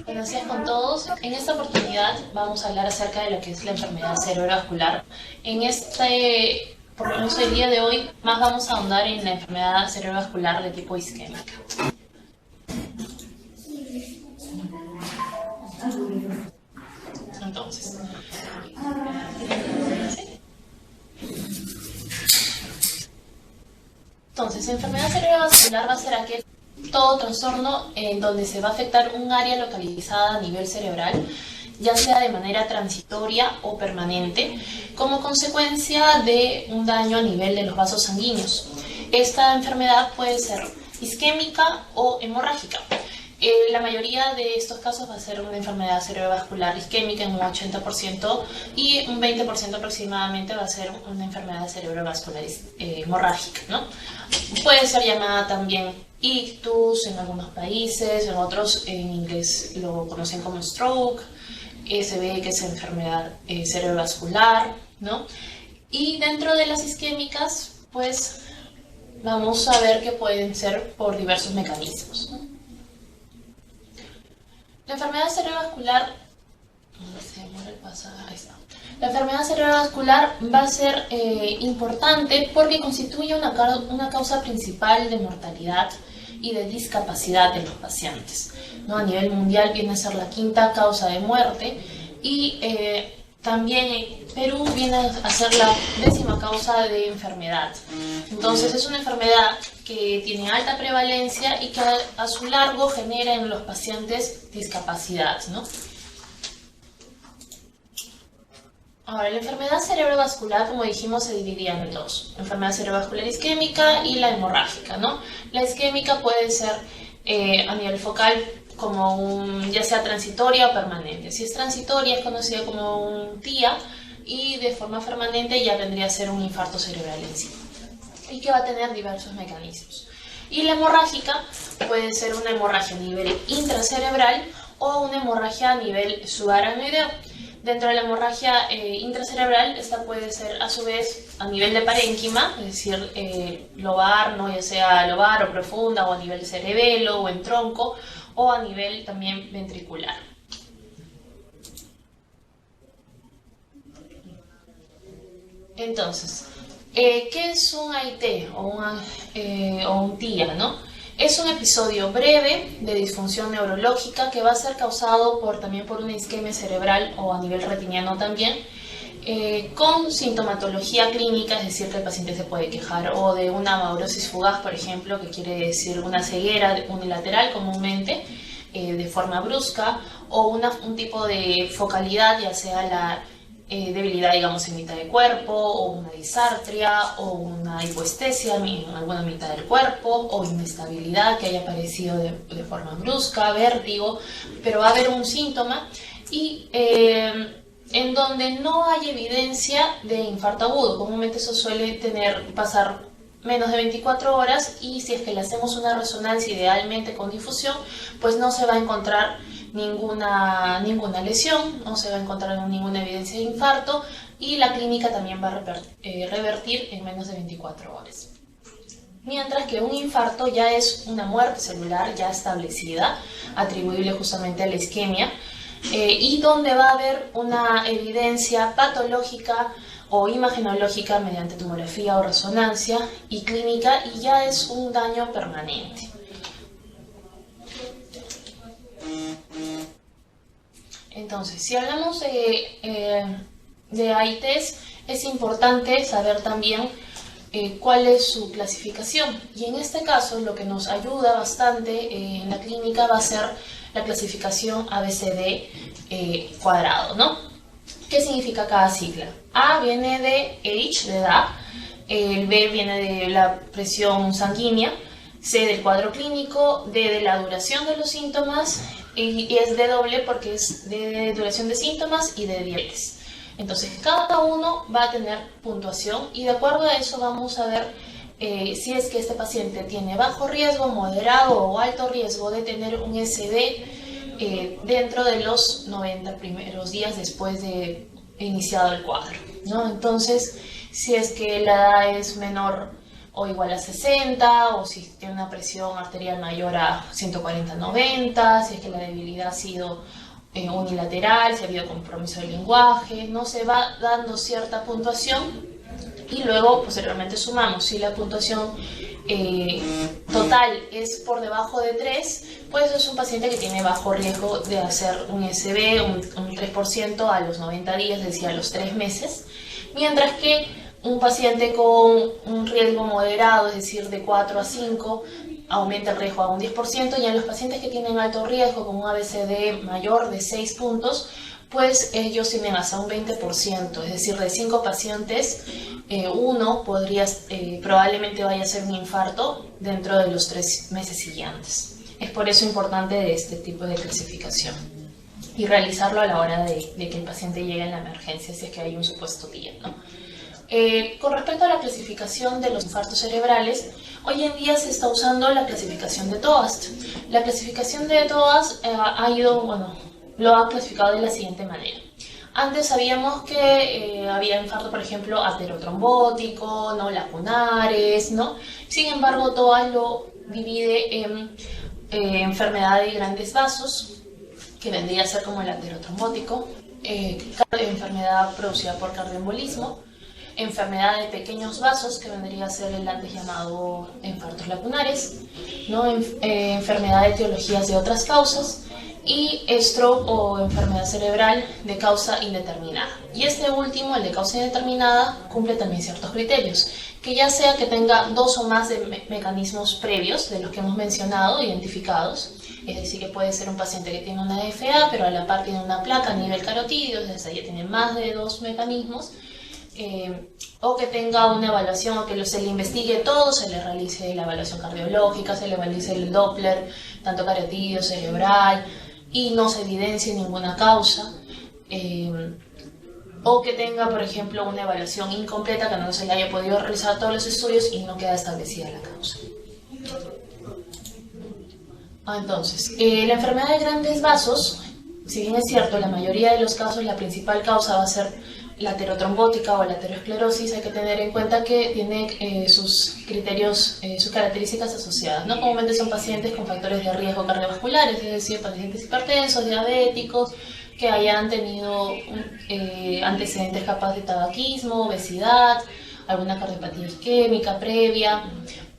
Buenos días con todos. En esta oportunidad vamos a hablar acerca de lo que es la enfermedad cerebrovascular. Por lo menos el día de hoy, más vamos a ahondar en la enfermedad cerebrovascular de tipo isquémica. Entonces, enfermedad cerebrovascular va a ser todo trastorno en donde se va a afectar un área localizada a nivel cerebral, ya sea de manera transitoria o permanente, como consecuencia de un daño a nivel de los vasos sanguíneos. Esta enfermedad puede ser isquémica o hemorrágica. La mayoría de estos casos va a ser una enfermedad cerebrovascular isquémica en un 80% y un 20% aproximadamente va a ser una enfermedad cerebrovascular hemorrágica, ¿no? Puede ser llamada también ictus en algunos países, en otros en inglés lo conocen como stroke, se ve que es enfermedad cerebrovascular, ¿no? Y dentro de las isquémicas, pues vamos a ver que pueden ser por diversos mecanismos, ¿no? La enfermedad cerebrovascular, La enfermedad cerebrovascular va a ser importante porque constituye una causa principal de mortalidad y de discapacidad de los pacientes, ¿no? A nivel mundial viene a ser la quinta causa de muerte y también Perú viene a ser la 10ª causa de enfermedad. Entonces es una enfermedad que tiene alta prevalencia y que a su largo genera en los pacientes discapacidad, ¿no? Ahora, la enfermedad cerebrovascular, como dijimos, se dividía en dos: la enfermedad cerebrovascular isquémica y la hemorrágica, ¿no? La isquémica puede ser a nivel focal como ya sea transitoria o permanente. Si es transitoria es conocida como un TIA y de forma permanente ya vendría a ser un infarto cerebral en sí, y que va a tener diversos mecanismos. Y la hemorrágica puede ser una hemorragia a nivel intracerebral o una hemorragia a nivel subaracnoideo. Dentro de la hemorragia intracerebral, esta puede ser a su vez a nivel de parénquima, es decir, lobar, ¿no? Ya sea lobar o profunda, o a nivel cerebelo o en tronco, o a nivel también ventricular. Entonces, ¿qué es un AIT o un TIA, ¿no? Es un episodio breve de disfunción neurológica que va a ser causado también por una isquemia cerebral o a nivel retiniano también, con sintomatología clínica, es decir, que el paciente se puede quejar o de una amaurosis fugaz, por ejemplo, que quiere decir una ceguera unilateral comúnmente, de forma brusca, o un tipo de focalidad, ya sea la debilidad, digamos, en mitad del cuerpo, o una disartria, o una hipoestesia en alguna mitad del cuerpo, o inestabilidad que haya aparecido de forma brusca, vértigo, pero va a haber un síntoma y en donde no hay evidencia de infarto agudo. Comúnmente eso suele pasar menos de 24 horas y si es que le hacemos una resonancia idealmente con difusión, pues no se va a encontrar ninguna lesión, no se va a encontrar ninguna evidencia de infarto y la clínica también va a revertir en menos de 24 horas. Mientras que un infarto ya es una muerte celular ya establecida, atribuible justamente a la isquemia, y donde va a haber una evidencia patológica o imagenológica mediante tomografía o resonancia y clínica, y ya es un daño permanente. Entonces, si hablamos de AITs, es importante saber también cuál es su clasificación. Y en este caso, lo que nos ayuda bastante en la clínica va a ser la clasificación ABCD cuadrado, ¿no? ¿Qué significa cada sigla? A viene de age, de edad, el B viene de la presión sanguínea, C del cuadro clínico, D de la duración de los síntomas, y es D doble porque es de duración de síntomas y de diabetes. Entonces cada uno va a tener puntuación y de acuerdo a eso vamos a ver si es que este paciente tiene bajo riesgo, moderado o alto riesgo de tener un SD dentro de los 90 primeros días después de iniciado el cuadro, ¿no? Entonces, si es que la edad es menor o igual a 60, o si tiene una presión arterial mayor a 140/90, si es que la debilidad ha sido unilateral, si ha habido compromiso del lenguaje, ¿no? Se va dando cierta puntuación y luego posteriormente sumamos. Si la puntuación total es por debajo de 3, pues es un paciente que tiene bajo riesgo de hacer un SB, un 3% a los 90 días, es decir, a los 3 meses, mientras que un paciente con un riesgo moderado, es decir, de 4 a 5, aumenta el riesgo a un 10%, y en los pacientes que tienen alto riesgo, con un ABCD mayor de 6 puntos, pues ellos tienen hasta un 20%, es decir, de 5 pacientes, uno probablemente vaya a ser un infarto dentro de los 3 meses siguientes. Es por eso importante este tipo de clasificación y realizarlo a la hora de que el paciente llegue a la emergencia, si es que hay un supuesto día, ¿no? Con respecto a la clasificación de los infartos cerebrales, hoy en día se está usando la clasificación de TOAST. La clasificación de TOAST lo ha clasificado de la siguiente manera. Antes sabíamos que había infarto, por ejemplo, aterotrombótico, ¿no? Lacunares, ¿no? Sin embargo, TOAST lo divide en enfermedad de grandes vasos, que vendría a ser como el aterotrombótico, enfermedad producida por cardioembolismo, enfermedad de pequeños vasos, que vendría a ser el antes llamado infartos lacunares, ¿no? Enfermedad de etiologías de otras causas, y stroke o enfermedad cerebral de causa indeterminada. Y este último, el de causa indeterminada, cumple también ciertos criterios, que ya sea que tenga 2 o más de mecanismos previos de los que hemos mencionado, identificados, es decir, que puede ser un paciente que tiene una FA, pero a la par tiene una placa a nivel carotídeo, es decir, ya tiene más de 2 mecanismos, o que tenga una evaluación, o que se le investigue todo, se le realice la evaluación cardiológica, se le realice el Doppler, tanto carotídeo, cerebral, y no se evidencie ninguna causa, o que tenga, por ejemplo, una evaluación incompleta, que no se le haya podido realizar todos los estudios y no queda establecida la causa. Entonces, la enfermedad de grandes vasos, si bien es cierto, en la mayoría de los casos la principal causa va a ser la aterotrombótica o la aterosclerosis, hay que tener en cuenta que tiene sus criterios, sus características asociadas, ¿no? Comúnmente son pacientes con factores de riesgo cardiovasculares, es decir, pacientes hipertensos, diabéticos, que hayan tenido antecedentes capaz de tabaquismo, obesidad, alguna cardiopatía isquémica previa.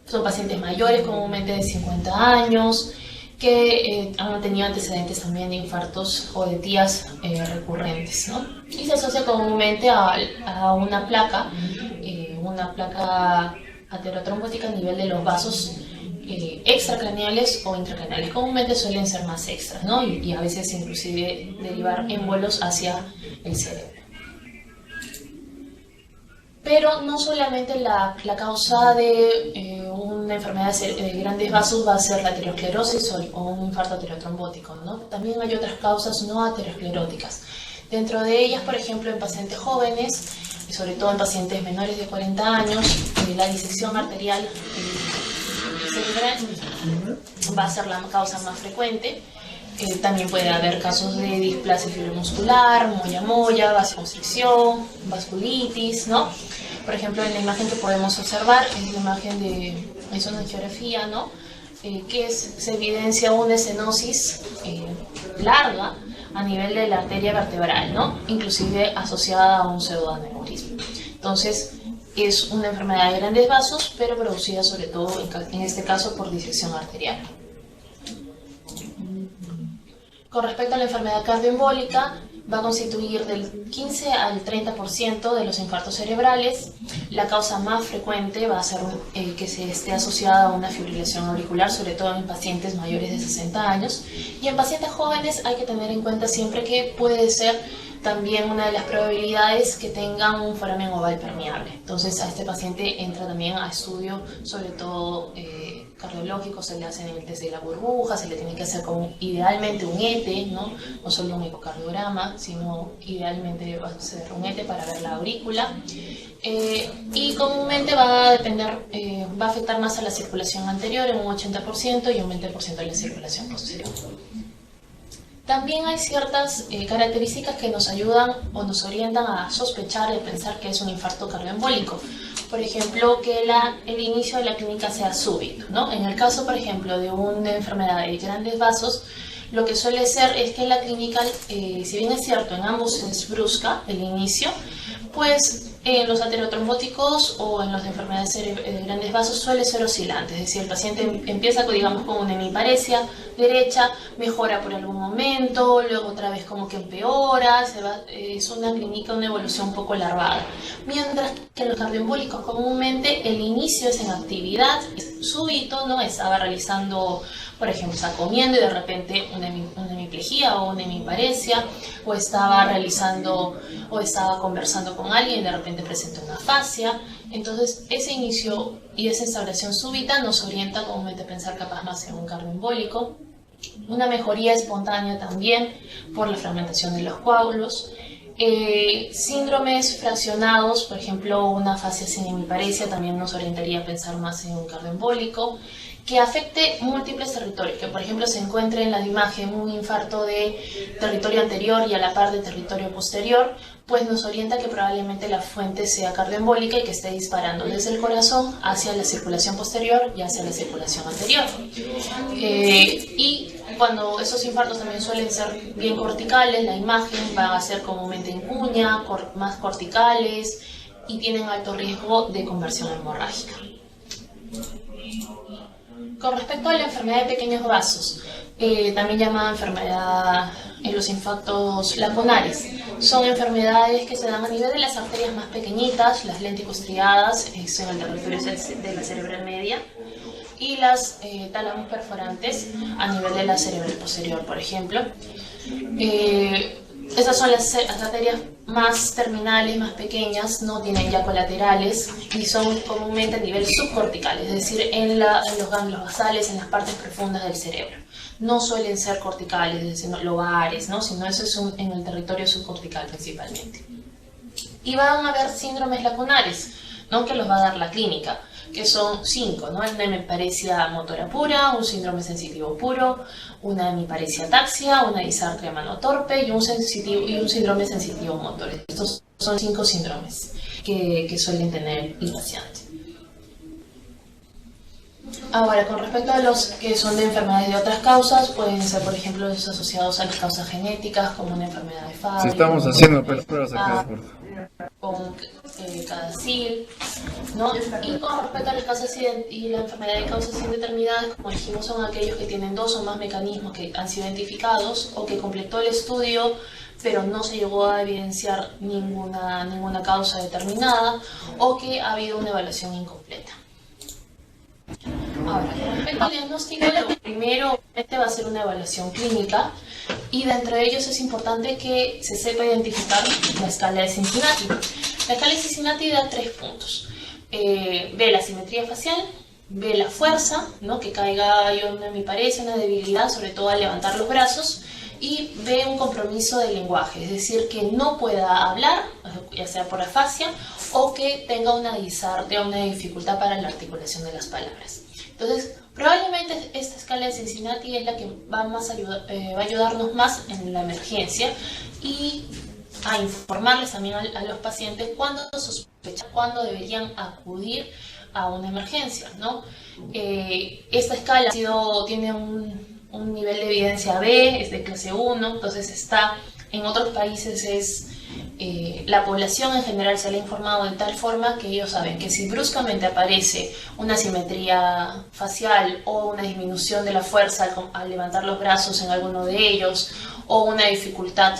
Son pacientes mayores, comúnmente de 50 años, que han tenido antecedentes también de infartos o de TIAs recurrentes, ¿no? Y se asocia comúnmente a una placa aterotrombótica a nivel de los vasos extracraneales o intracraneales. Comúnmente suelen ser más extras, ¿no? Y a veces inclusive derivar émbolos hacia el cerebro. Pero no solamente la causa de una enfermedad de grandes vasos va a ser la aterosclerosis o un infarto aterotrombótico, ¿no? También hay otras causas no ateroscleróticas. Dentro de ellas, por ejemplo, en pacientes jóvenes, y sobre todo en pacientes menores de 40 años, la disección arterial cerebral va a ser la causa más frecuente. También puede haber casos de displasia fibromuscular, moya-moya, vasoconstricción, vasculitis, ¿no? Por ejemplo, en la imagen que podemos observar, es la imagen es una angiografía, ¿no? Que se evidencia una estenosis larga a nivel de la arteria vertebral, ¿no? Inclusive asociada a un pseudoaneurisma. Entonces, es una enfermedad de grandes vasos, pero producida sobre todo, en este caso, por disección arterial. Con respecto a la enfermedad cardioembólica, va a constituir del 15 al 30% de los infartos cerebrales. La causa más frecuente va a ser que se esté asociada a una fibrilación auricular, sobre todo en pacientes mayores de 60 años. Y en pacientes jóvenes hay que tener en cuenta siempre que puede ser también una de las probabilidades que tengan un foramen oval permeable. Entonces a este paciente entra también a estudio, sobre todo cardiológico, se le hacen el test de la burbuja, se le tiene que hacer idealmente un ET, ¿no? No solo un ecocardiograma, sino idealmente va a ser un ET para ver la aurícula. Y comúnmente va a afectar más a la circulación anterior en un 80% y un 20% a la circulación posterior. También hay ciertas características que nos ayudan o nos orientan a sospechar y pensar que es un infarto cardioembólico. por ejemplo, que el inicio de la clínica sea súbito, ¿no? En el caso, por ejemplo, de una enfermedad de grandes vasos, lo que suele ser es que la clínica, si bien es cierto, en ambos es brusca el inicio, pues en los aterotrombóticos o en las enfermedades de grandes vasos suele ser oscilante, es decir, el paciente empieza, digamos, con una hemiparesia derecha, mejora por algún momento, luego otra vez como que empeora, es una clínica, una evolución un poco larvada. Mientras que en los cardioembólicos comúnmente el inicio es en actividad, es súbito, ¿no? Estaba realizando, por ejemplo, está comiendo y de repente una hemiplegia o una hemiparesia, o estaba realizando o estaba conversando con alguien y de repente presenta una afasia. Entonces ese inicio y esa instauración súbita nos orienta comúnmente a pensar capaz más en un cardioembólico. Una mejoría espontánea también por la fragmentación de los coágulos. Síndromes fraccionados, por ejemplo una afasia sin hemiparesia, también nos orientaría a pensar más en un cardioembólico. Que afecte múltiples territorios, que por ejemplo se encuentre en la imagen un infarto de territorio anterior y a la par de territorio posterior, pues nos orienta que probablemente la fuente sea cardioembólica y que esté disparando desde el corazón hacia la circulación posterior y hacia la circulación anterior. Y cuando esos infartos también suelen ser bien corticales, la imagen va a ser comúnmente en cuña, más corticales y tienen alto riesgo de conversión hemorrágica. Con respecto a la enfermedad de pequeños vasos, también llamada enfermedad en los infartos lacunares, son enfermedades que se dan a nivel de las arterias más pequeñitas, las lenticostriadas, en el territorio de la cerebral media, y las tálamos perforantes a nivel de la cerebral posterior, por ejemplo. Esas son las arterias más terminales, más pequeñas, no tienen ya colaterales y son comúnmente a nivel subcortical, es decir, en los ganglios basales, en las partes profundas del cerebro. No suelen ser corticales, es decir, lobares, ¿no? Sino eso es en el territorio subcortical principalmente. Y van a haber síndromes lacunares, ¿no? Que los va a dar la clínica, que son 5, ¿no? Una hemiparesia motora pura, un síndrome sensitivo puro, una hemiparesia ataxia, una disartria mano torpe y un síndrome sensitivo motor. Estos son 5 síndromes que suelen tener el paciente. Ahora, con respecto a los que son de enfermedades de otras causas, pueden ser, por ejemplo, los asociados a las causas genéticas, como una enfermedad de Fabry. Si estamos haciendo pruebas acá, con CADASIL, ¿no? Y con respecto a las causas y la enfermedad de causas indeterminadas, como dijimos, son aquellos que tienen 2 o más mecanismos que han sido identificados o que completó el estudio, pero no se llegó a evidenciar ninguna causa determinada o que ha habido una evaluación incompleta. Ahora, con respecto al diagnóstico, lo primero va a ser una evaluación clínica y dentro de ellos es importante que se sepa identificar la escala de Cincinnati. La escala de Cincinnati da 3 puntos. Ve la simetría facial, ve la fuerza, ¿no? Que caiga una hemiparesia, una debilidad, sobre todo al levantar los brazos, y ve un compromiso del lenguaje, es decir, que no pueda hablar, ya sea por afasia, o que tenga una disartria, una dificultad para la articulación de las palabras. Entonces, probablemente esta escala de Cincinnati es la que va a ayudarnos más en la emergencia y a informarles también a los pacientes cuándo sospechar, cuándo deberían acudir a una emergencia, ¿no? Esta escala tiene un nivel de evidencia B, es de clase 1, entonces en otros países la población en general se le ha informado de tal forma que ellos saben que si bruscamente aparece una simetría facial o una disminución de la fuerza al levantar los brazos en alguno de ellos o una dificultad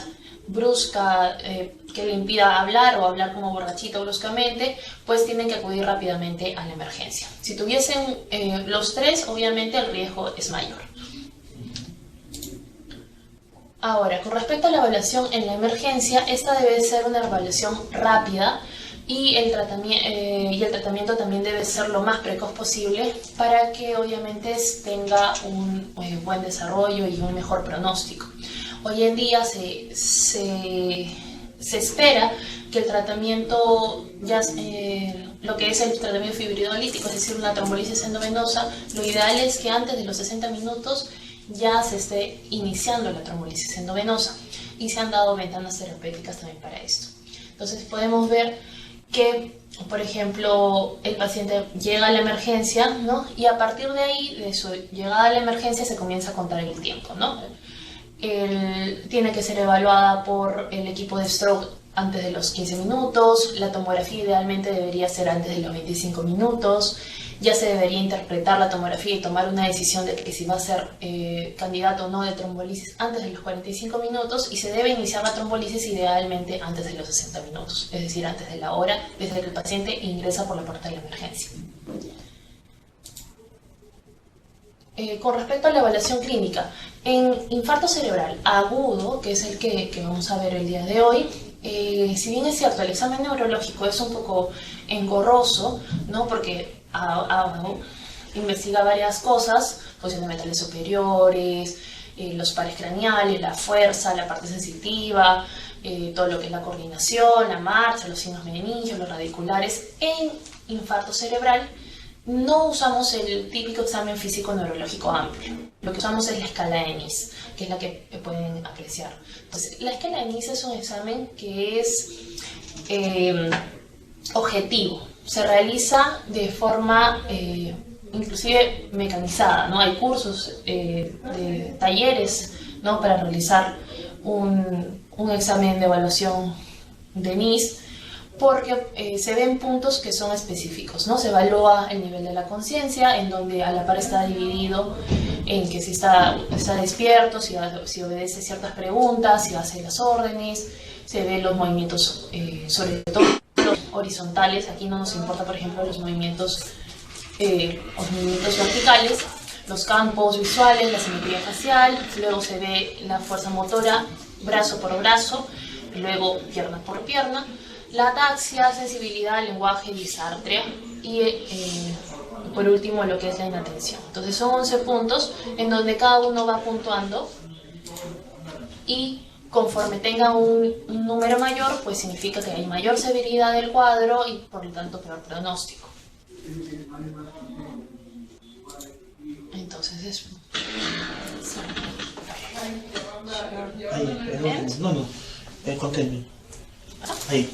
brusca que le impida hablar o hablar como borrachito bruscamente, pues tienen que acudir rápidamente a la emergencia. Si tuviesen los 3, obviamente el riesgo es mayor. Ahora, con respecto a la evaluación en la emergencia, esta debe ser una evaluación rápida y el tratamiento también debe ser lo más precoz posible para que obviamente tenga un buen desarrollo y un mejor pronóstico. Hoy en día se espera que el tratamiento, lo que es el tratamiento fibrinolítico, es decir, una trombolisis endovenosa, lo ideal es que antes de los 60 minutos ya se esté iniciando la trombolisis endovenosa y se han dado ventanas terapéuticas también para esto. Entonces podemos ver que por ejemplo, el paciente llega a la emergencia, ¿no? Y a partir de ahí, de su llegada a la emergencia, se comienza a contar el tiempo, ¿no? Tiene que ser evaluada por el equipo de stroke antes de los 15 minutos, la tomografía idealmente debería ser antes de los 25 minutos, ya se debería interpretar la tomografía y tomar una decisión de que si va a ser candidato o no de trombolisis antes de los 45 minutos, y se debe iniciar la trombolisis idealmente antes de los 60 minutos, es decir, antes de la hora desde que el paciente ingresa por la puerta de la emergencia. Con respecto a la evaluación clínica, en infarto cerebral agudo, que es el que vamos a ver el día de hoy, si bien es cierto, el examen neurológico es un poco engorroso, ¿no? Porque investiga varias cosas, función de metales superiores, los pares craneales, la fuerza, la parte sensitiva, todo lo que es la coordinación, la marcha, los signos meningios, los radiculares. En infarto cerebral no usamos el típico examen físico neurológico amplio. Lo que usamos es la escala de Nice, que es la que pueden apreciar. Entonces, la escala de Nice es un examen que es objetivo. Se realiza de forma inclusive mecanizada, ¿no? Hay cursos de talleres, ¿no? Para realizar un examen de evaluación de Nice, porque se ven puntos que son específicos, ¿no? Se evalúa el nivel de la conciencia, en donde a la par está dividido en que si está despierto, si obedece ciertas preguntas, si hace las órdenes, se ven los movimientos, sobre todo los horizontales. Aquí no nos importa, por ejemplo, los movimientos verticales, los campos visuales, la simetría facial, luego se ve la fuerza motora, brazo por brazo, luego pierna por pierna, la ataxia, sensibilidad, lenguaje, disartria y por último lo que es la inatención. Entonces son 11 puntos en donde cada uno va puntuando, y conforme tenga un número mayor, pues significa que hay mayor severidad del cuadro y por lo tanto peor pronóstico. Entonces es... Ahí, el último. No, continue. Ahí.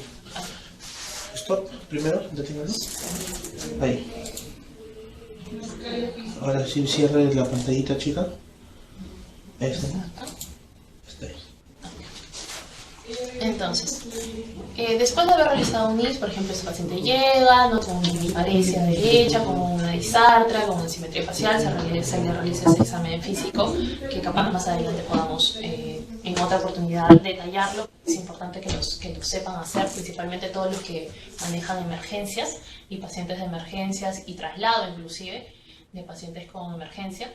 Stop, primero, deténganos. Ahí. Ahora sí cierre la pantallita, chica. Esta, ¿no? Esta ahí. Entonces, después de haber realizado un NIS, por ejemplo, ese paciente llega, ¿no? Con una hemiparesia derecha, con una disartria, con una simetría facial, se le realiza ese examen físico, que capaz más adelante podamos en otra oportunidad detallarlo. Es importante que lo sepan hacer, principalmente todos los que manejan emergencias y pacientes de emergencias y traslado inclusive de pacientes con emergencia.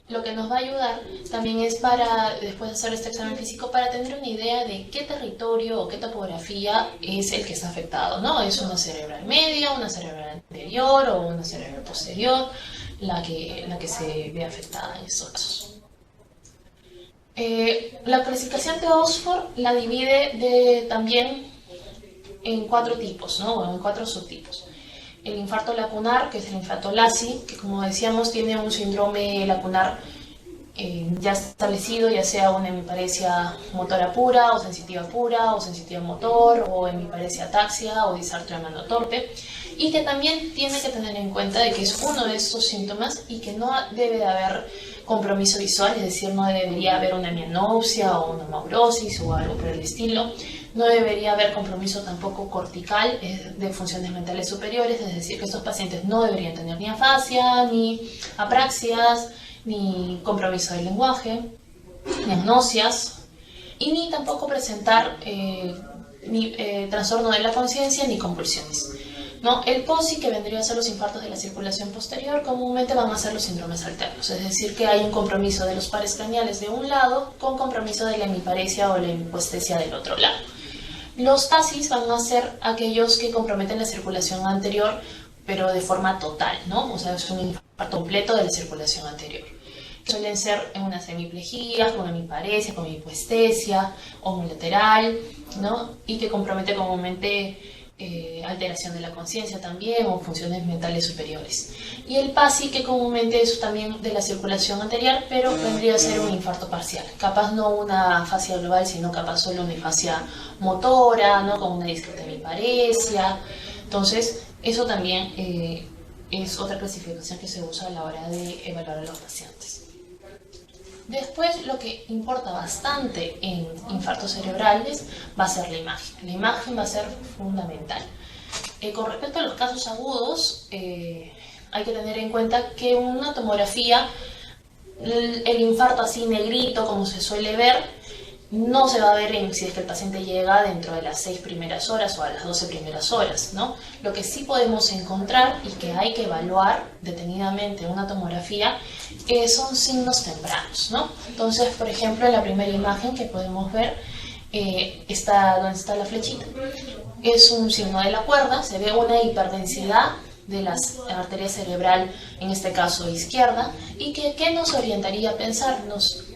Lo que nos va a ayudar también es para, después de hacer este examen físico, para tener una idea de qué territorio o qué topografía es el que está afectado, ¿no? ¿Es una cerebral media, una cerebral anterior o una cerebral posterior la que se ve afectada en estos casos? La clasificación de Oxford la divide también en 4 tipos, ¿no? Bueno, en 4 subtipos. El infarto lacunar, que es el infarto LASI, que como decíamos tiene un síndrome lacunar ya establecido, ya sea una hemiparesia motora pura o sensitiva motor, o hemiparesia ataxia o disartria manotorpe, y que también tiene que tener en cuenta de que es uno de estos síntomas y que no debe de haber compromiso visual, es decir, no debería haber una mianopsia o una maurosis o algo por el estilo. No debería haber compromiso tampoco cortical de funciones mentales superiores, es decir, que estos pacientes no deberían tener ni afasia, ni apraxias, ni compromiso del lenguaje, ni agnosias, y ni tampoco presentar trastorno de la conciencia ni convulsiones. ¿No? El POSI, que vendría a ser los infartos de la circulación posterior, comúnmente van a ser los síndromes alternos, es decir, que hay un compromiso de los pares craneales de un lado con compromiso de la hemiparesia o la hemipuestesia del otro lado. Los TASIs van a ser aquellos que comprometen la circulación anterior, pero de forma total, ¿no? O sea, es un infarto completo de la circulación anterior. Suelen ser en unas hemiplejías, con hemiparesia, con hemipuestesia, homolateral, ¿no? Y que compromete comúnmente alteración de la conciencia también, o funciones mentales superiores. Y el PASI, que comúnmente es también de la circulación anterior, pero vendría a ser un infarto parcial. Capaz no una afasia global, sino capaz solo una afasia motora, ¿no? Con una discreta hemiparesia, Entonces, eso también es otra clasificación que se usa a la hora de evaluar a los pacientes. Después, lo que importa bastante en infartos cerebrales va a ser la imagen. La imagen va a ser fundamental. Con respecto a los casos agudos, hay que tener en cuenta que una tomografía, el infarto así negrito, como se suele ver, no se va a ver si es que el paciente llega dentro de las 6 primeras horas o a las 12 primeras horas, ¿no? Lo que sí podemos encontrar y que hay que evaluar detenidamente en una tomografía son signos tempranos, ¿no? Entonces, por ejemplo, en la primera imagen que podemos ver, está donde está la flechita, es un signo de la cuerda, se ve una hiperdensidad de la arteria cerebral, en este caso izquierda, y ¿qué nos orientaría a pensar?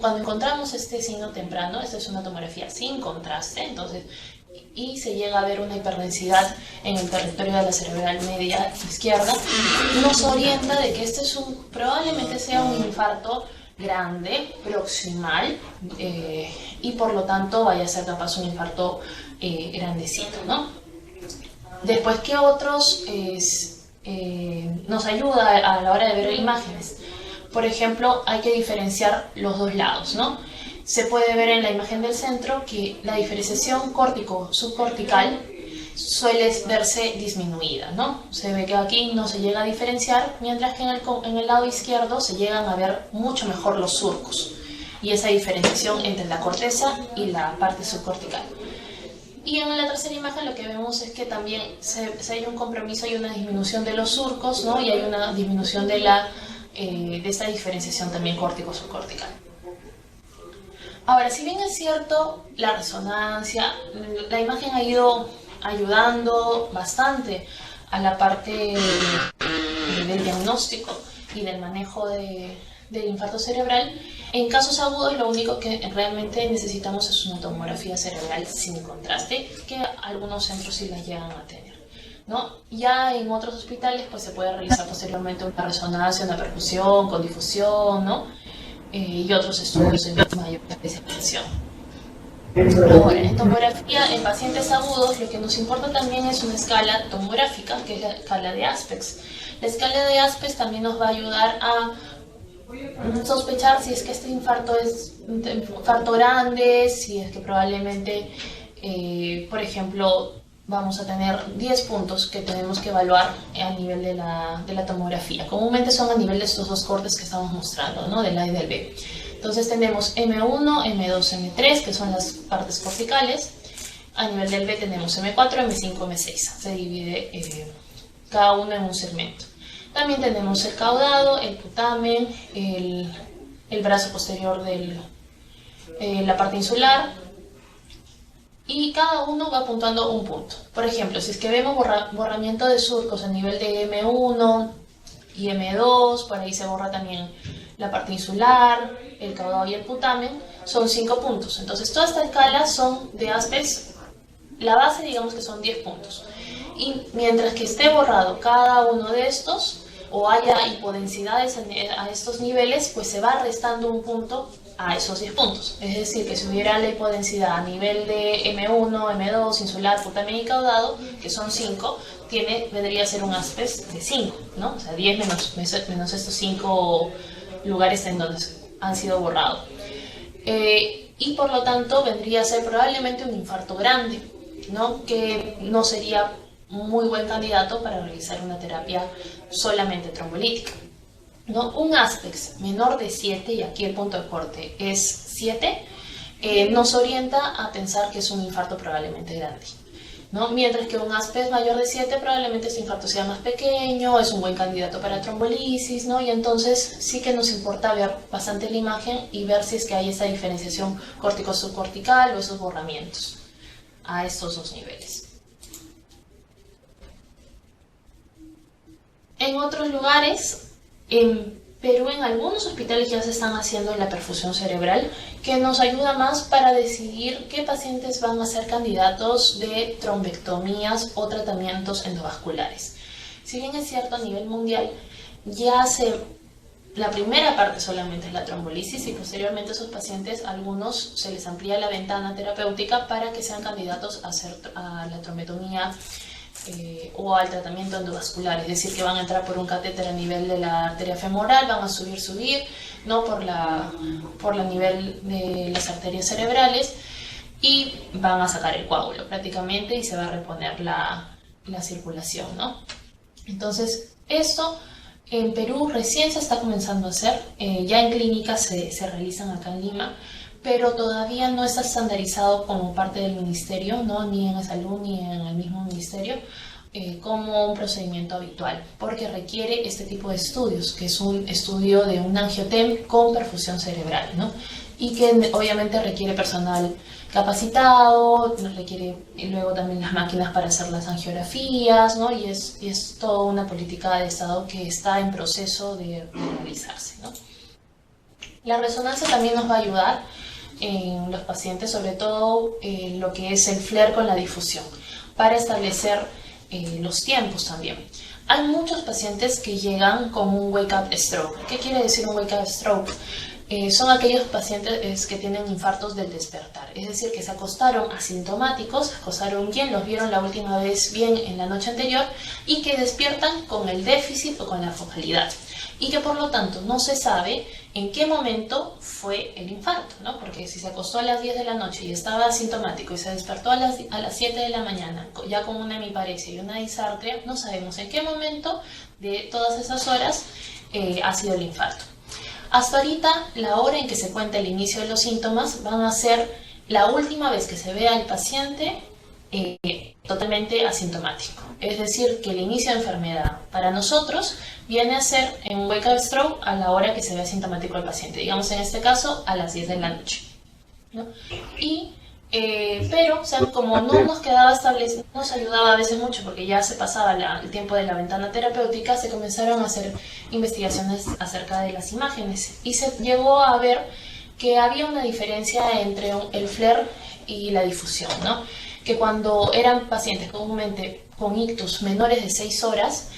Cuando encontramos este signo temprano, esta es una tomografía sin contraste, entonces, y se llega a ver una hiperdensidad en el territorio de la cerebral media izquierda, nos orienta de que este probablemente sea un infarto grande, proximal, y por lo tanto vaya a ser capaz un infarto grandecito, ¿no? Después, ¿qué otros nos ayuda a la hora de ver imágenes? Por ejemplo, hay que diferenciar los dos lados, ¿no? Se puede ver en la imagen del centro que la diferenciación córtico-subcortical suele verse disminuida, ¿no? Se ve que aquí no se llega a diferenciar, mientras que en el lado izquierdo se llegan a ver mucho mejor los surcos y esa diferenciación entre la corteza y la parte subcortical. Y en la tercera imagen lo que vemos es que también hay un compromiso y una disminución de los surcos, ¿no? Y hay una disminución de esta diferenciación también córtico-subcortical. Ahora, si bien es cierto, la resonancia, la imagen ha ido ayudando bastante a la parte del diagnóstico y del manejo del infarto cerebral, en casos agudos lo único que realmente necesitamos es una tomografía cerebral sin contraste, que algunos centros sí la llegan a tener, ¿no? Ya en otros hospitales pues se puede realizar posteriormente una resonancia, una percusión con difusión, ¿no? Y otros estudios de mayor especialización. Ahora, en tomografía en pacientes agudos lo que nos importa también es una escala tomográfica, que es la escala de Aspects. La escala de Aspects también nos va a ayudar a sospechar si es que este infarto es un infarto grande, si es que probablemente, por ejemplo, vamos a tener 10 puntos que tenemos que evaluar a nivel de la tomografía. Comúnmente son a nivel de estos dos cortes que estamos mostrando, ¿no? Del A y del B. Entonces tenemos M1, M2, M3, que son las partes corticales. A nivel del B tenemos M4, M5, M6. Se divide cada uno en un segmento. También tenemos el caudado, el putamen, el brazo posterior de la parte insular, y cada uno va puntuando un punto. Por ejemplo, si es que vemos borramiento de surcos a nivel de M1 y M2, por ahí se borra también la parte insular, el caudado y el putamen, son 5 puntos. Entonces toda esta escala son de Aspects, la base digamos que son 10 puntos. Y mientras que esté borrado cada uno de estos, o haya hipodensidades a estos niveles, pues se va restando un punto a esos 10 puntos. Es decir, que si hubiera la hipodensidad a nivel de M1, M2, insular, putamen y caudado, que son 5, vendría a ser un Aspects de 5, ¿no? O sea, 10 menos estos 5 lugares en donde han sido borrados. Y por lo tanto vendría a ser probablemente un infarto grande, ¿no? Que no sería muy buen candidato para realizar una terapia solamente trombolítica, ¿no? Un Aspects menor de 7, y aquí el punto de corte es 7, nos orienta a pensar que es un infarto probablemente grande, ¿no? Mientras que un Aspects mayor de 7 probablemente este infarto sea más pequeño, es un buen candidato para trombolisis, ¿no? Y entonces sí que nos importa ver bastante la imagen y ver si es que hay esa diferenciación córtico-subcortical o esos borramientos a estos dos niveles. En otros lugares, en Perú, en algunos hospitales ya se están haciendo la perfusión cerebral, que nos ayuda más para decidir qué pacientes van a ser candidatos de trombectomías o tratamientos endovasculares. Si bien es cierto, a nivel mundial la primera parte solamente es la trombolisis, y posteriormente a esos pacientes, algunos se les amplía la ventana terapéutica para que sean candidatos a la trombectomía o al tratamiento endovascular, es decir, que van a entrar por un catéter a nivel de la arteria femoral, van a subir, no por la nivel de las arterias cerebrales, y van a sacar el coágulo prácticamente y se va a reponer la circulación, ¿no? Entonces, esto en Perú recién se está comenzando a hacer, ya en clínicas se realizan acá en Lima, pero todavía no está estandarizado como parte del ministerio, ¿no? Ni en salud ni en el mismo ministerio, como un procedimiento habitual, porque requiere este tipo de estudios, que es un estudio de un angiotem con perfusión cerebral, ¿no? Y que obviamente requiere personal capacitado, requiere luego también las máquinas para hacer las angiografías, ¿no? Y es toda una política de Estado que está en proceso de realizarse, ¿no? La resonancia también nos va a ayudar en los pacientes, sobre todo lo que es el FLAIR con la difusión, para establecer los tiempos también. Hay muchos pacientes que llegan con un wake-up stroke. ¿Qué quiere decir un wake-up stroke? Son aquellos pacientes que tienen infartos del despertar, es decir, que se acostaron asintomáticos, se acostaron bien, los vieron la última vez bien en la noche anterior y que despiertan con el déficit o con la focalidad y que por lo tanto no se sabe en qué momento fue el infarto, ¿no? Porque si se acostó a las 10 de la noche y estaba asintomático y se despertó a las 7 de la mañana ya con una hemiparesia y una disartria, no sabemos en qué momento de todas esas horas ha sido el infarto. Hasta ahorita, la hora en que se cuenta el inicio de los síntomas van a ser la última vez que se vea al paciente totalmente asintomático. Es decir, que el inicio de enfermedad para nosotros viene a ser en un wake-up stroke a la hora que se ve asintomático al paciente. Digamos en este caso a las 10 de la noche, ¿no? Pero, o sea, como no nos quedaba establecido, no nos ayudaba a veces mucho porque ya se pasaba el tiempo de la ventana terapéutica, se comenzaron a hacer investigaciones acerca de las imágenes y se llegó a ver que había una diferencia entre el FLAIR y la difusión, ¿no? Que cuando eran pacientes comúnmente con ictus menores de 6 horas,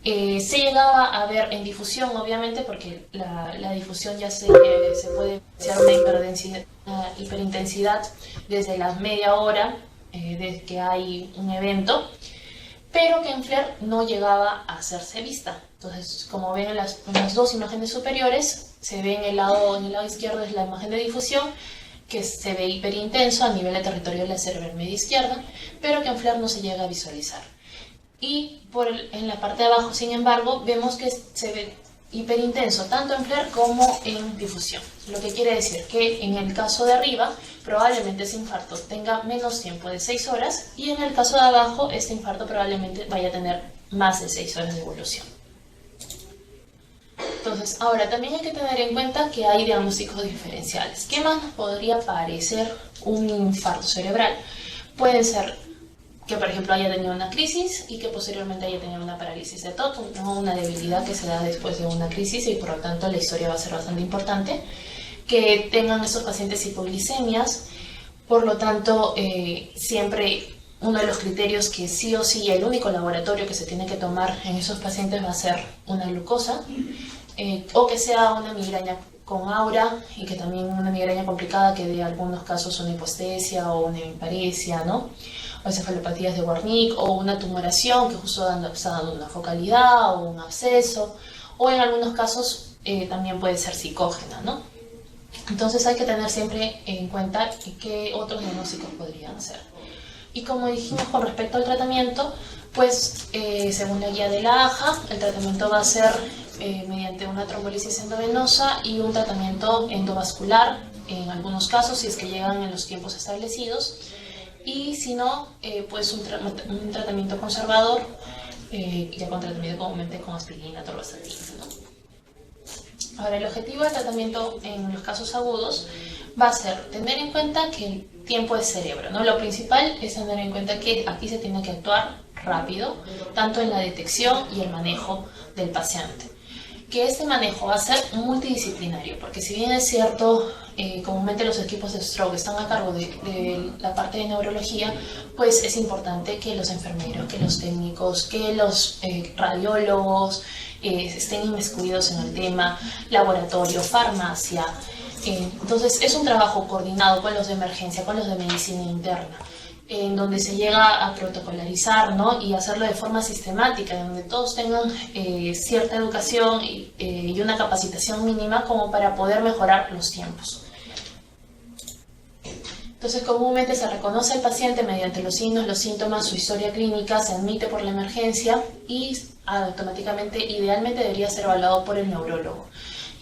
se llegaba a ver en difusión, obviamente, porque la difusión ya se puede hacer una hiperintensidad desde las media hora desde que hay un evento, pero que en FLAIR no llegaba a hacerse vista. Entonces, como ven en las dos imágenes superiores, se ve en el lado izquierdo es la imagen de difusión, que se ve hiperintenso a nivel de territorio de la cerebral media izquierda, pero que en FLAIR no se llega a visualizar. Y en la parte de abajo, sin embargo, vemos que se ve hiperintenso tanto en FLAIR como en difusión. Lo que quiere decir que en el caso de arriba, probablemente ese infarto tenga menos tiempo de 6 horas y en el caso de abajo, este infarto probablemente vaya a tener más de 6 horas de evolución. Entonces, ahora también hay que tener en cuenta que hay diagnósticos diferenciales. ¿Qué más nos podría parecer un infarto cerebral? Pueden ser que, por ejemplo, haya tenido una crisis y que posteriormente haya tenido una parálisis de TOT, ¿no? Una debilidad que se da después de una crisis y por lo tanto la historia va a ser bastante importante. Que tengan estos pacientes hipoglicemias, por lo tanto, siempre uno de los criterios que sí o sí, el único laboratorio que se tiene que tomar en esos pacientes va a ser una glucosa, o que sea una migraña con aura y que también una migraña complicada que dé algunos casos una hipoestesia o una hemiparesia, ¿no? O encefalopatías de Wernicke o una tumoración que justo está dando una focalidad o un absceso, o en algunos casos también puede ser psicógena, ¿no? Entonces hay que tener siempre en cuenta qué otros diagnósticos podrían ser. Y como dijimos con respecto al tratamiento, pues según la guía de la AJA, el tratamiento va a ser mediante una trombolisis endovenosa y un tratamiento endovascular en algunos casos, si es que llegan en los tiempos establecidos, y si no, pues un tratamiento conservador, ya con tratamiento comúnmente con aspirina, atorvastatina, ¿no? Ahora, el objetivo del tratamiento en los casos agudos va a ser tener en cuenta que el tiempo es cerebro, ¿no? Lo principal es tener en cuenta que aquí se tiene que actuar rápido, tanto en la detección y el manejo del paciente. Que este manejo va a ser multidisciplinario, porque si bien es cierto, comúnmente los equipos de stroke están a cargo de la parte de neurología, pues es importante que los enfermeros, que los técnicos, que los radiólogos estén inmiscuidos en el tema, laboratorio, farmacia. Entonces es un trabajo coordinado con los de emergencia, con los de medicina interna. en donde se llega a protocolarizar, ¿no? Y hacerlo de forma sistemática, donde todos tengan cierta educación y una capacitación mínima como para poder mejorar los tiempos. Entonces, comúnmente se reconoce al paciente mediante los signos, los síntomas, su historia clínica, se admite por la emergencia y automáticamente, idealmente, debería ser evaluado por el neurólogo.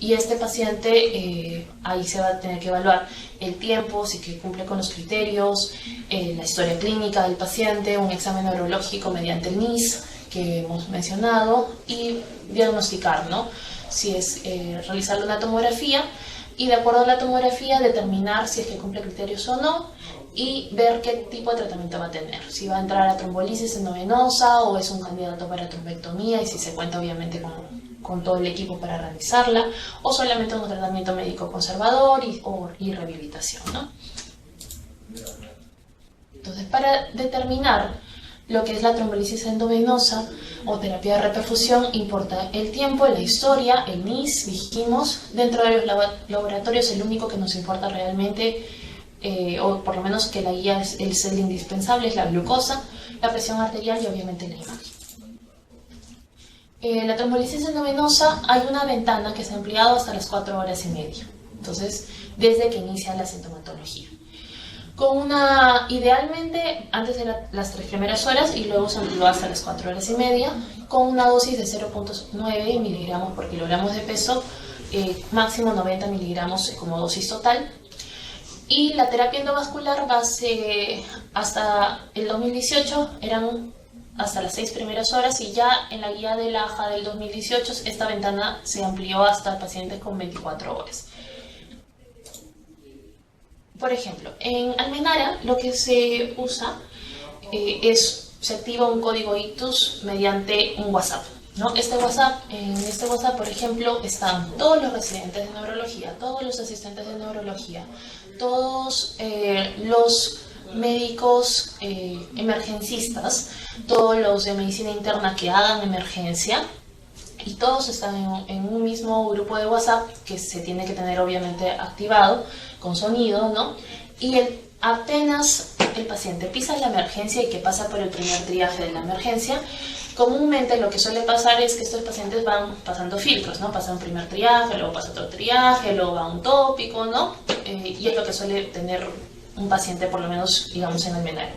Y este paciente, ahí se va a tener que evaluar el tiempo, si que cumple con los criterios, la historia clínica del paciente, un examen neurológico mediante el NIS que hemos mencionado y diagnosticar, ¿no? Si es realizarle una tomografía y de acuerdo a la tomografía determinar si es que cumple criterios o no y ver qué tipo de tratamiento va a tener. Si va a entrar a trombolisis endovenosa o es un candidato para trombectomía y si se cuenta obviamente con todo el equipo para realizarla, o solamente un tratamiento médico conservador y rehabilitación, ¿no? Entonces, para determinar lo que es la trombolisis endovenosa o terapia de reperfusión, importa el tiempo, la historia, el NIS, dijimos. Dentro de los laboratorios, el único que nos importa realmente, o por lo menos que la guía es el indispensable, es la glucosa, la presión arterial y obviamente la imagen. La trombolisis endovenosa hay una ventana que se ha ampliado hasta las 4 horas y media, entonces desde que inicia la sintomatología. Idealmente antes de las 3 primeras horas y luego se amplió hasta las 4 horas y media, con una dosis de 0.9 miligramos por kilogramos de peso, máximo 90 miligramos como dosis total. Y la terapia endovascular hasta el 2018 eran hasta las 6 primeras horas y ya en la guía de la AJA del 2018 esta ventana se amplió hasta pacientes con 24 horas. Por ejemplo, en Almenara lo que se usa se activa un código ictus mediante un WhatsApp, ¿no? En este WhatsApp, por ejemplo, están todos los residentes de neurología, todos los asistentes de neurología, todos los médicos emergencistas, todos los de medicina interna que hagan emergencia, y todos están en un mismo grupo de WhatsApp que se tiene que tener obviamente activado con sonido, ¿no? Y apenas el paciente pisa la emergencia y que pasa por el primer triaje de la emergencia, comúnmente lo que suele pasar es que estos pacientes van pasando filtros, ¿no? Pasa un primer triaje, luego pasa otro triaje, luego va un tópico, ¿no? Y es lo que suele tener un paciente, por lo menos, digamos, en Almenara.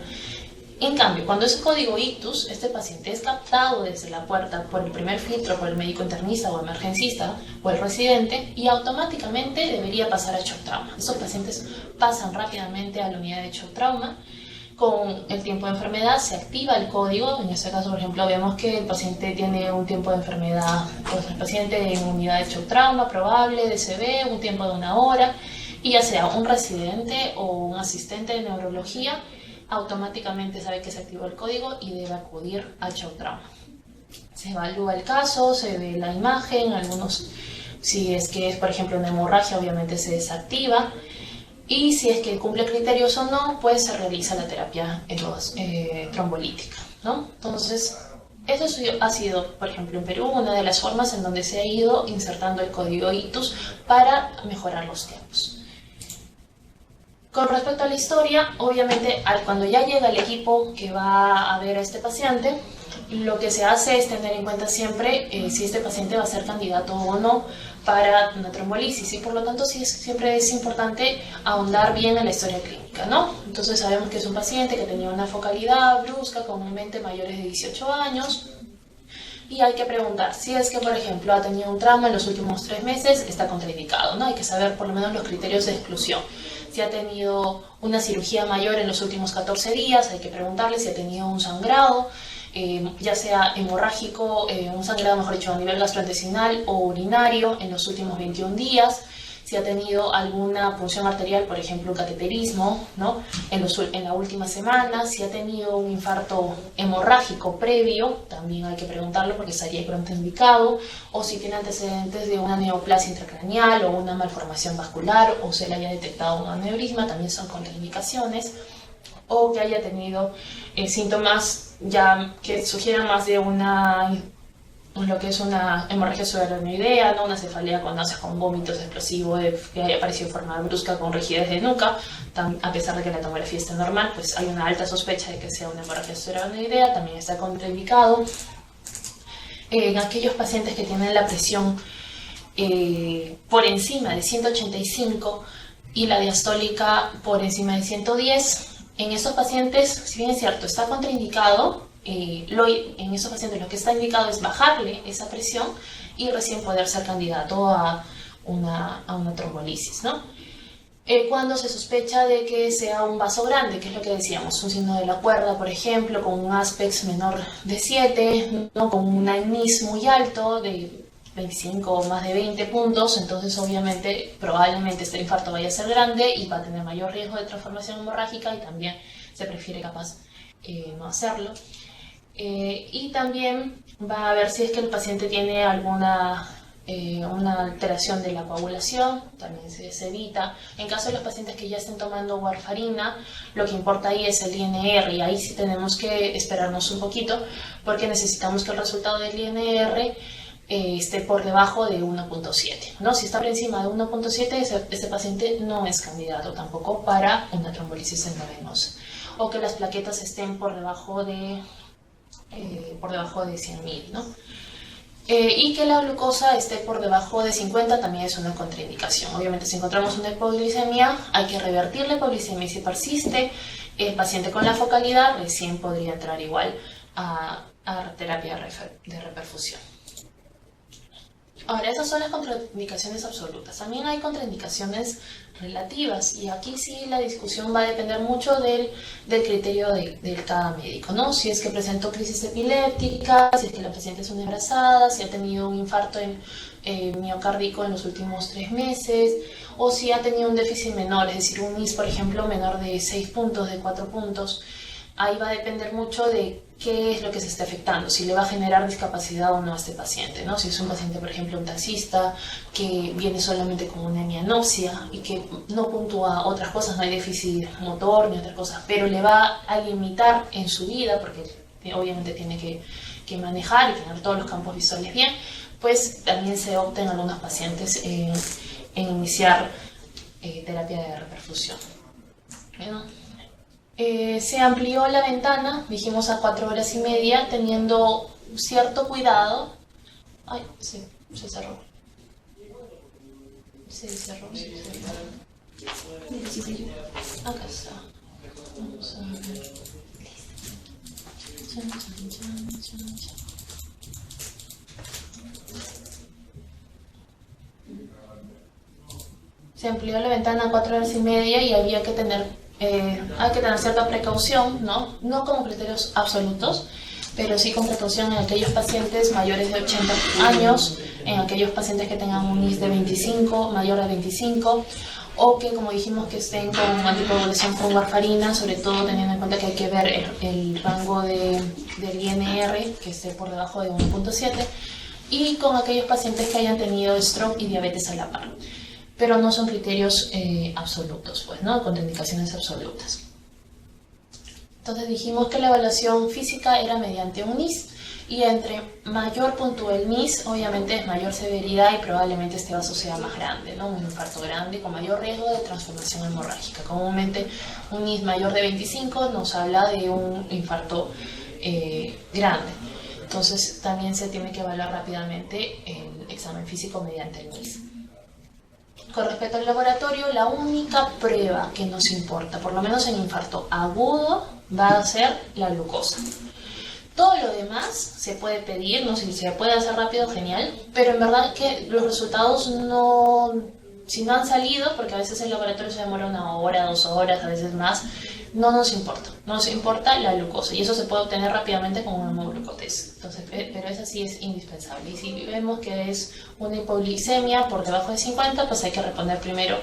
En cambio, cuando es código ictus, este paciente es captado desde la puerta por el primer filtro, por el médico internista o emergencista o el residente y automáticamente debería pasar a shock trauma. Estos pacientes pasan rápidamente a la unidad de shock trauma. Con el tiempo de enfermedad se activa el código. En este caso, por ejemplo, vemos que el paciente tiene un tiempo de enfermedad, pues el paciente en unidad de shock trauma probable, DCB, un tiempo de 1 hora, y ya sea un residente o un asistente de neurología, automáticamente sabe que se activó el código y debe acudir al shock trauma. Se evalúa el caso, se ve la imagen, si es que es, por ejemplo, una hemorragia, obviamente se desactiva, y si es que cumple criterios o no, pues se realiza la terapia trombolítica, ¿no? Entonces, eso ha sido, por ejemplo, en Perú, una de las formas en donde se ha ido insertando el código ictus para mejorar los tiempos. Con respecto a la historia, obviamente cuando ya llega el equipo que va a ver a este paciente, lo que se hace es tener en cuenta siempre si este paciente va a ser candidato o no para una trombolisis, y por lo tanto siempre es importante ahondar bien en la historia clínica, ¿no? Entonces sabemos que es un paciente que tenía una focalidad brusca, comúnmente mayores de 18 años, y hay que preguntar si es que, por ejemplo, ha tenido un trauma en los últimos 3 meses, está contraindicado, ¿no? Hay que saber por lo menos los criterios de exclusión. Si ha tenido una cirugía mayor en los últimos 14 días, hay que preguntarle si ha tenido un sangrado, ya sea hemorrágico, un sangrado, mejor dicho, a nivel gastrointestinal o urinario en los últimos 21 días, si ha tenido alguna punción arterial, por ejemplo, un cateterismo, ¿no? en la última semana, si ha tenido un infarto hemorrágico previo, también hay que preguntarlo porque estaría contraindicado, o si tiene antecedentes de una neoplasia intracraneal o una malformación vascular, o se le haya detectado un aneurisma, también son contraindicaciones, o que haya tenido síntomas ya que sugieran más de una lo que es una hemorragia subarachnoidea, ¿no? Una cefalea con náuseas con vómitos explosivos que haya aparecido de forma brusca con rigidez de nuca, a pesar de que la tomografía esté normal, pues hay una alta sospecha de que sea una hemorragia subarachnoidea, también está contraindicado. En aquellos pacientes que tienen la presión por encima de 185 y la diastólica por encima de 110, en estos pacientes, si bien es cierto, está contraindicado, en esos pacientes lo que está indicado es bajarle esa presión y recién poder ser candidato a una trombolisis, ¿no? Cuando se sospecha de que sea un vaso grande, que es lo que decíamos, un signo de la cuerda, por ejemplo, con un ASPEX menor de 7, ¿no? Con un ANIS muy alto, de 25 o más de 20 puntos, entonces obviamente probablemente este infarto vaya a ser grande y va a tener mayor riesgo de transformación hemorrágica y también se prefiere capaz no hacerlo. Y también va a ver si es que el paciente tiene alguna una alteración de la coagulación, también se evita. En caso de los pacientes que ya estén tomando warfarina, lo que importa ahí es el INR y ahí sí tenemos que esperarnos un poquito porque necesitamos que el resultado del INR esté por debajo de 1.7, ¿no? Si está por encima de 1.7, ese paciente no es candidato tampoco para una trombolisis endovenosa. O que las plaquetas estén por debajo de 100.000, ¿no? Y que la glucosa esté por debajo de 50 también es una contraindicación. Obviamente, si encontramos una hipoglicemia, hay que revertir la hipoglicemia y si persiste, el paciente con la focalidad recién podría entrar igual a terapia de reperfusión. Ahora, esas son las contraindicaciones absolutas. También hay contraindicaciones relativas y aquí sí la discusión va a depender mucho del criterio de cada médico, ¿no? Si es que presentó crisis epiléptica, si es que la paciente es una embarazada, si ha tenido un infarto miocárdico en los últimos 3 meses o si ha tenido un déficit menor, es decir, un NIS, por ejemplo, menor de 6 puntos, de 4 puntos. Ahí va a depender mucho de qué es lo que se está afectando, si le va a generar discapacidad o no a este paciente, ¿no? Si es un paciente, por ejemplo, un taxista que viene solamente con una hemianopsia y que no puntúa otras cosas, no hay déficit motor ni otras cosas, pero le va a limitar en su vida, porque obviamente tiene que manejar y tener todos los campos visuales bien, pues también se opta en algunos pacientes en iniciar terapia de reperfusión. ¿No? Se amplió la ventana, dijimos a 4 horas y media, teniendo cierto cuidado. Ay, sí, se cerró. Se cerró. Necesito ayuda. Acá está. Vamos a ver. Chan, chan, chan, chan, chan. Se amplió la ventana a 4 horas y media y había que tener cierta precaución, no como criterios absolutos, pero sí con precaución en aquellos pacientes mayores de 80 años, en aquellos pacientes que tengan un NIS de 25, mayor de 25, o que, como dijimos, que estén con anticoagulación con warfarina, sobre todo teniendo en cuenta que hay que ver el rango del INR, que esté por debajo de 1.7, y con aquellos pacientes que hayan tenido stroke y diabetes a la par. Pero no son criterios absolutos, pues, ¿no? Contraindicaciones absolutas. Entonces dijimos que la evaluación física era mediante un NIS y entre mayor puntúe el NIS, obviamente es mayor severidad y probablemente este vaso sea más grande, ¿no? Un infarto grande con mayor riesgo de transformación hemorrágica. Comúnmente un NIS mayor de 25 nos habla de un infarto grande. Entonces también se tiene que evaluar rápidamente el examen físico mediante el NIS. Con respecto al laboratorio, la única prueba que nos importa, por lo menos en infarto agudo, va a ser la glucosa. Todo lo demás se puede pedir, ¿no? Si se puede hacer rápido, genial, pero en verdad que los resultados si no han salido, porque a veces el laboratorio se demora 1 hora, 2 horas, a veces más, no nos importa. No nos importa la glucosa y eso se puede obtener rápidamente con un hemoglucotest. Entonces, pero esa sí es indispensable. Y si vemos que es una hipoglicemia por debajo de 50, pues hay que reponer primero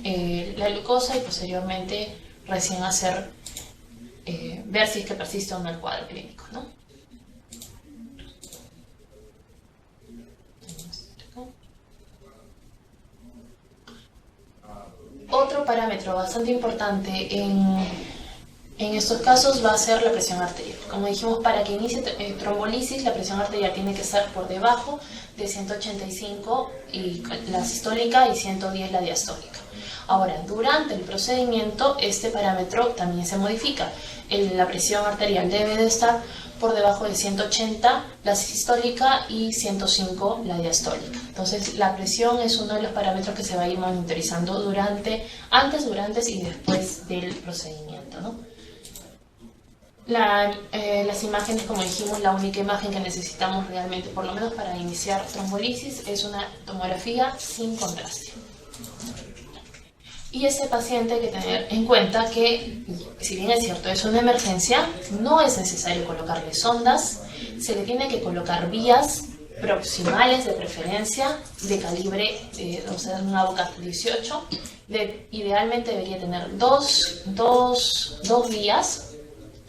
la glucosa y posteriormente recién ver si es que persiste o no el cuadro clínico, ¿no? Otro parámetro bastante importante En estos casos va a ser la presión arterial. Como dijimos, para que inicie trombolisis, la presión arterial tiene que estar por debajo de 185 y la sistólica y 110 la diastólica. Ahora, durante el procedimiento, este parámetro también se modifica. La presión arterial debe de estar por debajo de 180 la sistólica y 105 la diastólica. Entonces, la presión es uno de los parámetros que se va a ir monitorizando antes, durante y después del procedimiento, ¿no? Las imágenes, como dijimos, la única imagen que necesitamos realmente, por lo menos para iniciar trombolisis, es una tomografía sin contraste. Y este paciente hay que tener en cuenta que, si bien es cierto, es una emergencia, no es necesario colocarle sondas, se le tiene que colocar vías proximales de preferencia de calibre, o sea, una boca 18, idealmente debería tener dos vías,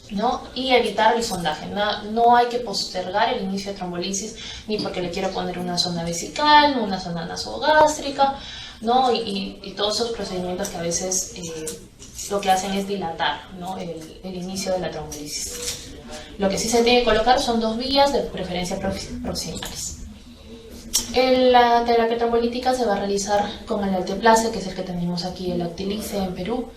¿no? Y evitar el sondaje. No hay que postergar el inicio de trombolisis ni porque le quiero poner una sonda vesical, una sonda nasogástrica, ¿no? Y todos esos procedimientos que a veces lo que hacen es dilatar, ¿no? el inicio de la trombolisis. Lo que sí se tiene que colocar son dos vías de preferencia proximales. La terapia trombolítica se va a realizar con el alteplase, que es el que tenemos aquí, el Actilice en Perú,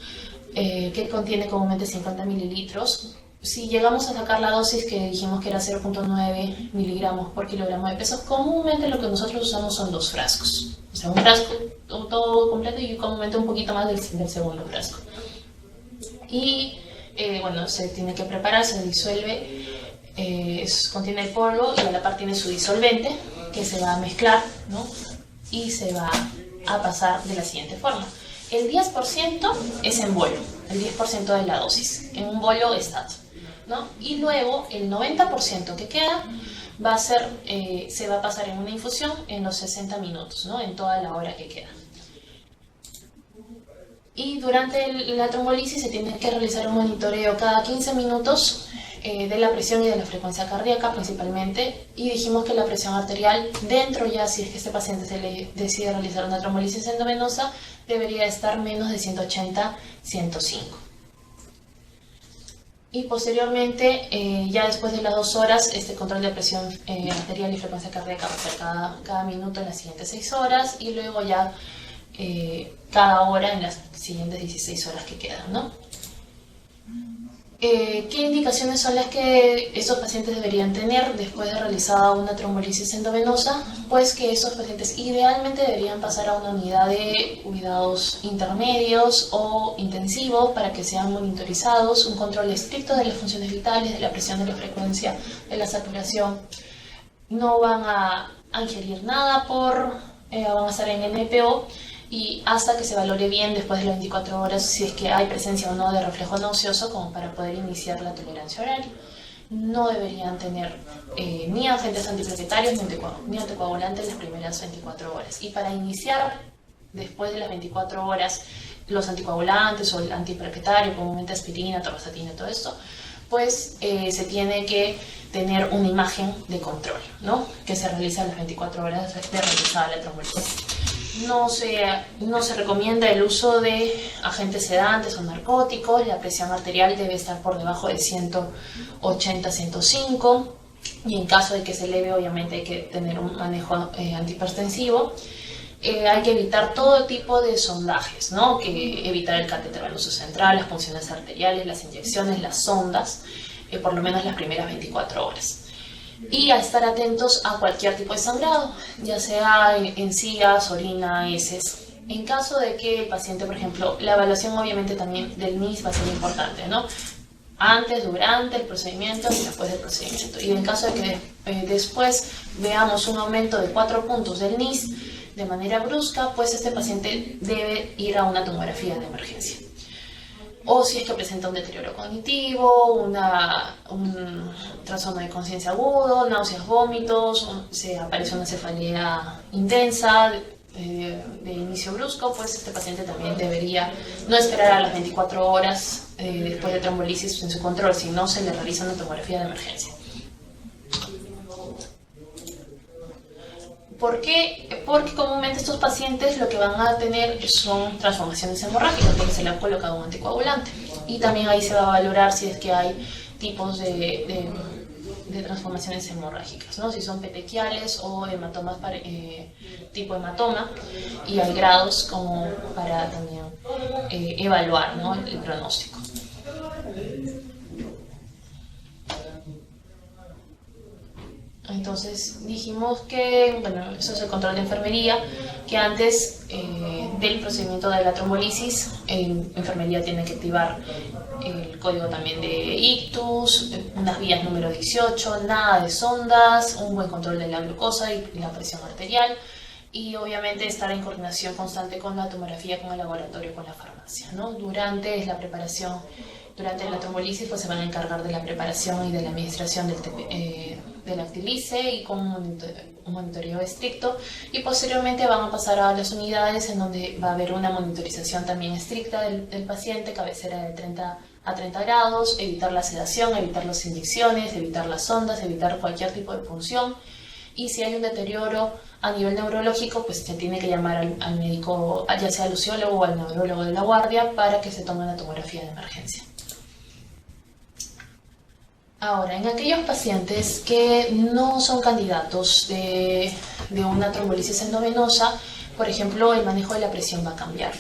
que contiene comúnmente 50 mililitros. Si llegamos a sacar la dosis que dijimos que era 0.9 miligramos por kilogramo de peso, comúnmente lo que nosotros usamos son 2 frascos. O sea, un frasco todo completo y comúnmente un poquito más del segundo frasco. Y bueno, se tiene que preparar, se disuelve, contiene el polvo y a la par tiene su disolvente que se va a mezclar, ¿no? Y se va a pasar de la siguiente forma. El 10% es en bolo, el 10% de la dosis, en un bolo estato, ¿no? Y luego el 90% que queda va a ser, se va a pasar en una infusión en los 60 minutos, ¿no? En toda la hora que queda. Y durante la trombolisis se tiene que realizar un monitoreo cada 15 minutos de la presión y de la frecuencia cardíaca principalmente, y dijimos que la presión arterial dentro, ya si es que este paciente se le decide realizar una trombolisis endovenosa, debería estar menos de 180-105. Y posteriormente, ya después de las 2 horas, este control de presión arterial y frecuencia cardíaca va a ser cada minuto en las siguientes 6 horas, y luego ya cada hora en las siguientes 16 horas que quedan, ¿no? ¿Qué indicaciones son las que estos pacientes deberían tener después de realizada una trombolisis endovenosa? Pues que estos pacientes idealmente deberían pasar a una unidad de cuidados intermedios o intensivos para que sean monitorizados, un control estricto de las funciones vitales, de la presión, de la frecuencia, de la saturación. No van a ingerir nada van a estar en NPO, y hasta que se valore bien después de las 24 horas si es que hay presencia o no de reflejo nauseoso como para poder iniciar la tolerancia oral. No deberían tener ni agentes antiplaquetarios ni anticoagulantes las primeras 24 horas. Y para iniciar después de las 24 horas los anticoagulantes o el antiplaquetario, comúnmente aspirina, torvastatina, todo esto, pues se tiene que tener una imagen de control, ¿no? Que se realiza a las 24 horas de realizada la trombolisis. No se recomienda el uso de agentes sedantes o narcóticos. La presión arterial debe estar por debajo de 180-105, y en caso de que se eleve, obviamente hay que tener un manejo antihipertensivo. Hay que evitar todo tipo de sondajes, ¿no? Evitar el catéter venoso central, las punciones arteriales, las inyecciones, las sondas, por lo menos las primeras 24 horas. Y a estar atentos a cualquier tipo de sangrado, ya sea encías, orina, heces. En caso de que el paciente, por ejemplo, la evaluación obviamente también del NIS va a ser importante, ¿no? Antes, durante el procedimiento y después del procedimiento. Y en caso de que después veamos un aumento de 4 puntos del NIS de manera brusca, pues este paciente debe ir a una tomografía de emergencia. O si es que presenta un deterioro cognitivo, un trastorno de conciencia agudo, náuseas, vómitos, se aparece una cefalea intensa de inicio brusco, pues este paciente también debería no esperar a las 24 horas después de trombolisis en su control, sino se le realiza una tomografía de emergencia. ¿Por qué? Porque comúnmente estos pacientes lo que van a tener son transformaciones hemorrágicas porque se le ha colocado un anticoagulante. Y también ahí se va a valorar si es que hay tipos de transformaciones hemorrágicas, ¿no? Si son petequiales o hematomas tipo hematoma, y hay grados como para también evaluar, ¿no?, el pronóstico. Entonces dijimos que, bueno, eso es el control de enfermería, que antes del procedimiento de la trombolisis, enfermería tiene que activar el código también de ictus, unas vías número 18, nada de sondas, un buen control de la glucosa y la presión arterial, y obviamente estar en coordinación constante con la tomografía, con el laboratorio, con la farmacia, ¿no? Durante la trombolisis pues se van a encargar de la preparación y de la administración del Actilice y con un monitoreo estricto, y posteriormente van a pasar a las unidades en donde va a haber una monitorización también estricta del paciente, cabecera de 30 a 30 grados, evitar la sedación, evitar las inyecciones, evitar las sondas, evitar cualquier tipo de punción, y si hay un deterioro a nivel neurológico pues se tiene que llamar al médico, ya sea al luciólogo o al neurólogo de la guardia, para que se tome una tomografía de emergencia. Ahora, en aquellos pacientes que no son candidatos de una trombolisis endovenosa, por ejemplo, el manejo de la presión va a cambiar.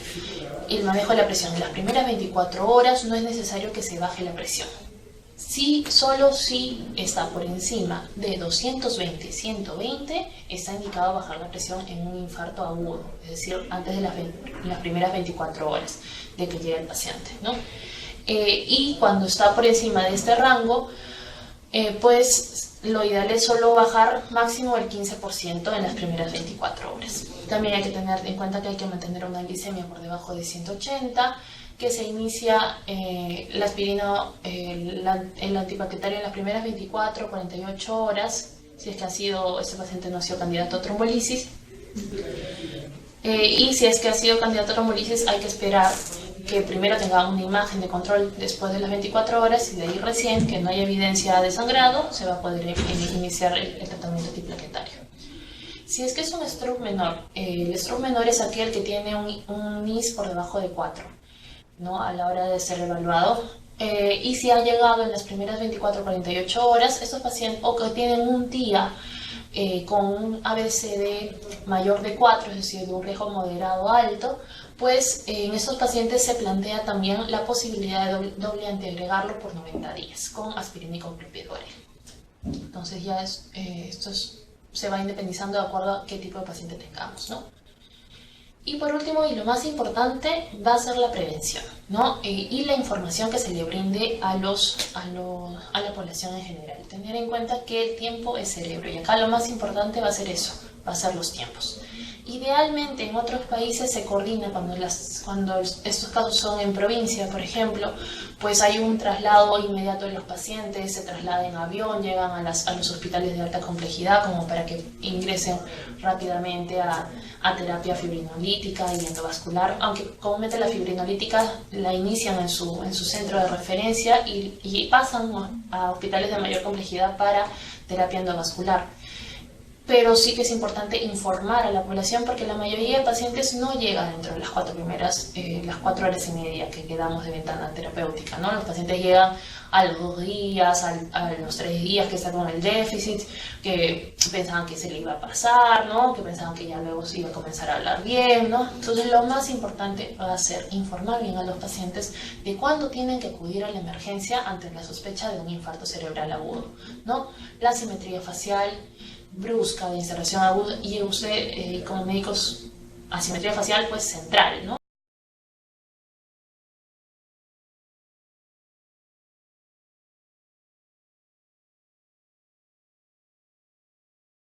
El manejo de la presión en las primeras 24 horas no es necesario que se baje la presión. Solo si está por encima de 220, 120, está indicado bajar la presión en un infarto agudo, es decir, antes de las primeras 24 horas de que llegue el paciente, ¿no? Y cuando está por encima de este rango, pues lo ideal es solo bajar máximo el 15% en las primeras 24 horas. También hay que tener en cuenta que hay que mantener una glicemia por debajo de 180, que se inicia la aspirina, el antiplaquetario en las primeras 24 o 48 horas, si es que este paciente no ha sido candidato a trombolisis. Y si es que ha sido candidato a trombolisis, hay que esperar que primero tenga una imagen de control después de las 24 horas, y de ahí recién, que no haya evidencia de sangrado, se va a poder iniciar el tratamiento antiplaquetario. Si es que es un stroke menor, el stroke menor es aquel que tiene un NIS por debajo de 4, ¿no?, a la hora de ser evaluado. Y si ha llegado en las primeras 24 o 48 horas, estos pacientes o que tienen un TIA con un ABCD mayor de 4, es decir, de un riesgo moderado alto, pues en estos pacientes se plantea también la posibilidad de doble antiagregarlo por 90 días con aspirina y con clopidogrel. Entonces ya se va independizando de acuerdo a qué tipo de paciente tengamos, ¿no? Y por último, y lo más importante, va a ser la prevención, ¿no? Y la información que se le brinde a la población en general. Tener en cuenta que el tiempo es cerebro, y acá lo más importante va a ser eso, va a ser los tiempos. Idealmente en otros países se coordina cuando estos casos son en provincia, por ejemplo, pues hay un traslado inmediato de los pacientes, se trasladan en avión, llegan a los hospitales de alta complejidad como para que ingresen rápidamente a terapia fibrinolítica y endovascular, aunque comúnmente la fibrinolítica la inician en su centro de referencia y pasan a hospitales de mayor complejidad para terapia endovascular. Pero sí que es importante informar a la población, porque la mayoría de pacientes no llega dentro de las 4 horas y media que quedamos de ventana terapéutica, ¿no? Los pacientes llegan a los 2 días, a los 3 días que está con el déficit, que pensaban que se le iba a pasar, ¿no? Que pensaban que ya luego se iba a comenzar a hablar bien, ¿no? Entonces lo más importante va a ser informar bien a los pacientes de cuándo tienen que acudir a la emergencia ante la sospecha de un infarto cerebral agudo, ¿no? La asimetría facial brusca de instalación aguda, y usted como médicos asimetría facial pues central, ¿no?